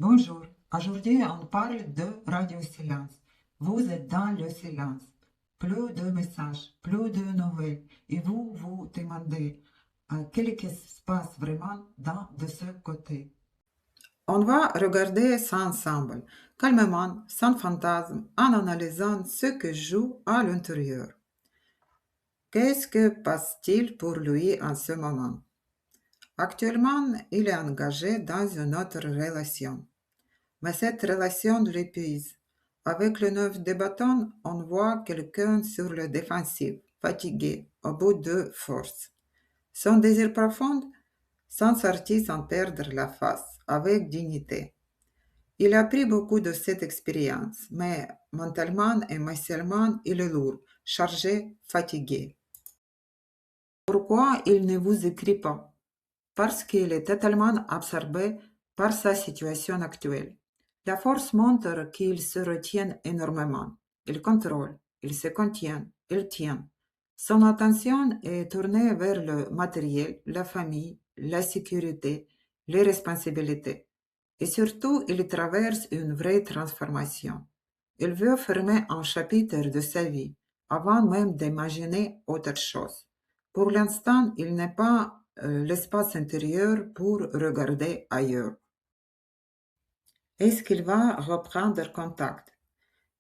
Bonjour, aujourd'hui on parle de radio-silence. Vous êtes dans le silence. Plus de messages, plus de nouvelles. Et vous vous demandez qu'est-ce qui se passe vraiment de ce côté. On va regarder ça ensemble, calmement, sans fantasme, en analysant ce que joue à l'intérieur. Qu'est-ce que passe-t-il pour lui en ce moment? Actuellement, il est engagé dans une autre relation. Mais cette relation l'épuise. Avec le 9 de bâton, on voit quelqu'un sur le défensif, fatigué, au bout de force. Son désir profond, s'en sortir sans perdre la face, avec dignité. Il a pris beaucoup de cette expérience, mais mentalement et émotionnellement, il est lourd, chargé, fatigué. Pourquoi il ne vous écrit pas? Parce qu'il est totalement absorbé par sa situation actuelle. La force montre qu'il se retient énormément. Il contrôle, il se contient, il tient. Son attention est tournée vers le matériel, la famille, la sécurité, les responsabilités. Et surtout, il traverse une vraie transformation. Il veut fermer un chapitre de sa vie avant même d'imaginer autre chose. Pour l'instant, il n'est pas l'espace intérieur pour regarder ailleurs. Est-ce qu'il va reprendre contact?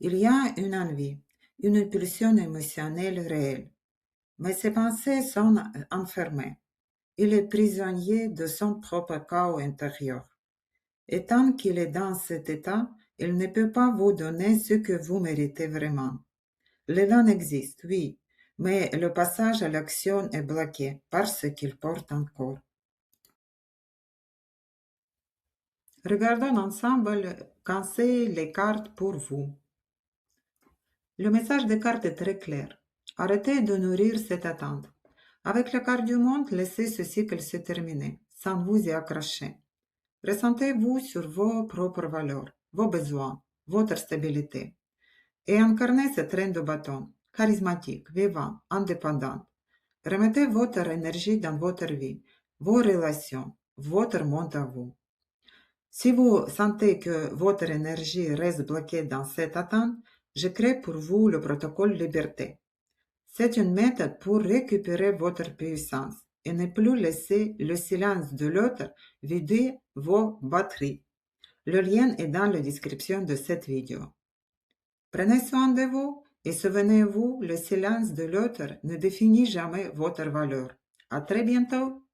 Il y a une envie, une impulsion émotionnelle réelle, mais ses pensées sont enfermées. Il est prisonnier de son propre chaos intérieur. Et tant qu'il est dans cet état, il ne peut pas vous donner ce que vous méritez vraiment. L'élan existe, oui, mais le passage à l'action est bloqué par ce qu'il porte encore. Regardons ensemble quand c'est les cartes pour vous. Le message des cartes est très clair. Arrêtez de nourrir cette attente. Avec la carte du monde, laissez ce cycle se terminer, sans vous y accrocher. Ressentez-vous sur vos propres valeurs, vos besoins, votre stabilité. Et incarnez ce train de bâton, charismatique, vivant, indépendant. Remettez votre énergie dans votre vie, vos relations, votre monde à vous. Si vous sentez que votre énergie reste bloquée dans cette attente, je crée pour vous le protocole Liberté. C'est une méthode pour récupérer votre puissance et ne plus laisser le silence de l'autre vider vos batteries. Le lien est dans la description de cette vidéo. Prenez soin de vous et souvenez-vous, le silence de l'autre ne définit jamais votre valeur. À très bientôt!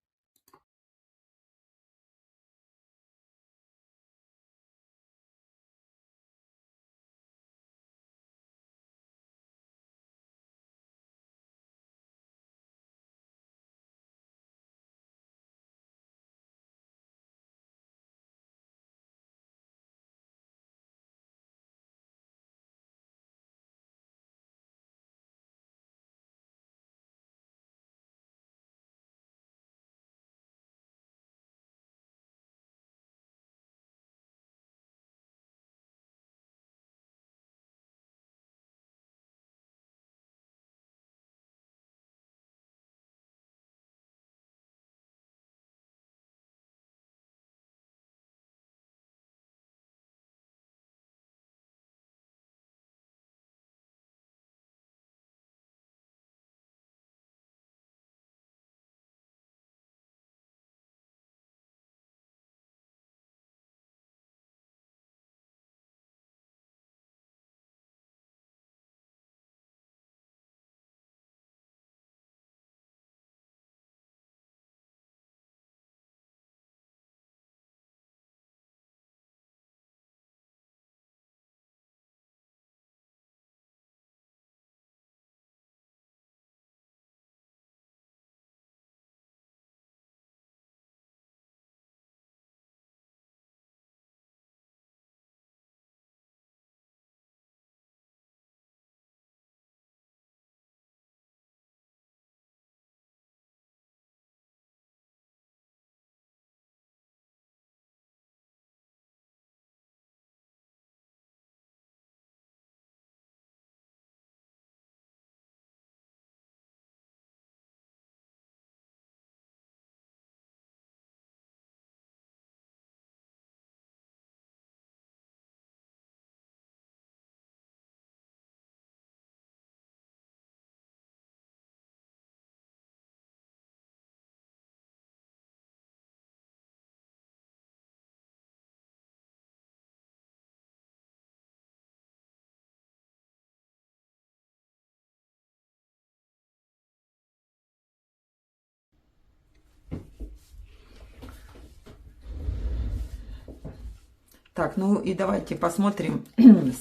Так, ну и давайте посмотрим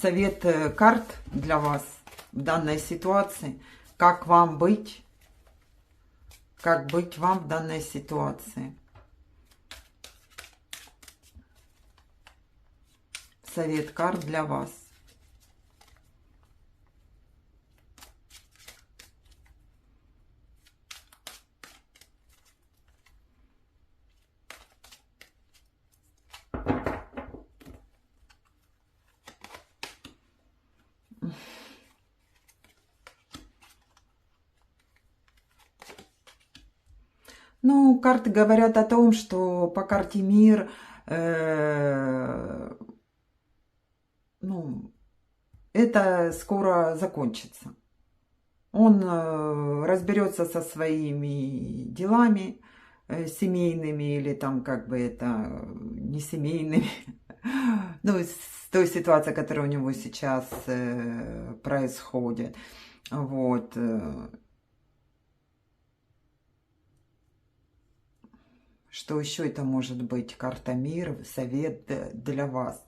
совет карт для вас в данной ситуации. Как вам быть? Как быть вам в данной ситуации? Совет карт для вас. Ну, карты говорят о том, что по карте мир, ну, это скоро закончится. Он разберется со своими делами семейными или там как бы это не семейными. Ну, с той ситуацией, которая у него сейчас происходит. Вот. Что еще это может быть? Карта мира, совет для вас.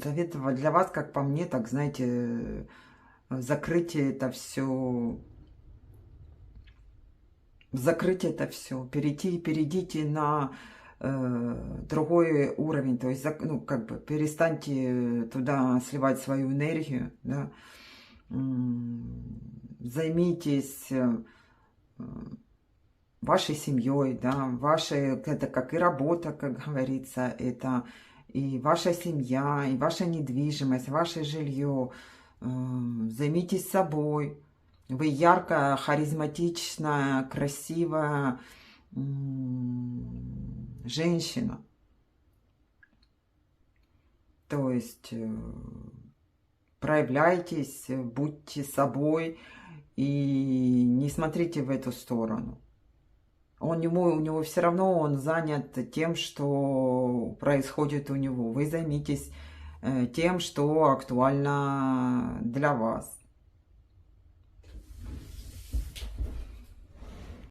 Совет для вас, как по мне, так, знаете, закрыть это все, перейдите на другой уровень, то есть, ну, как бы перестаньте туда сливать свою энергию, да, займитесь вашей семьей, да, это как и работа, как говорится, это и ваша семья, и ваша недвижимость, ваше жилье. Займитесь собой. Вы яркая, харизматичная, красивая женщина. То есть проявляйтесь, будьте собой и не смотрите в эту сторону. У него все равно он занят тем, что происходит у него. Вы займитесь тем, что актуально для вас.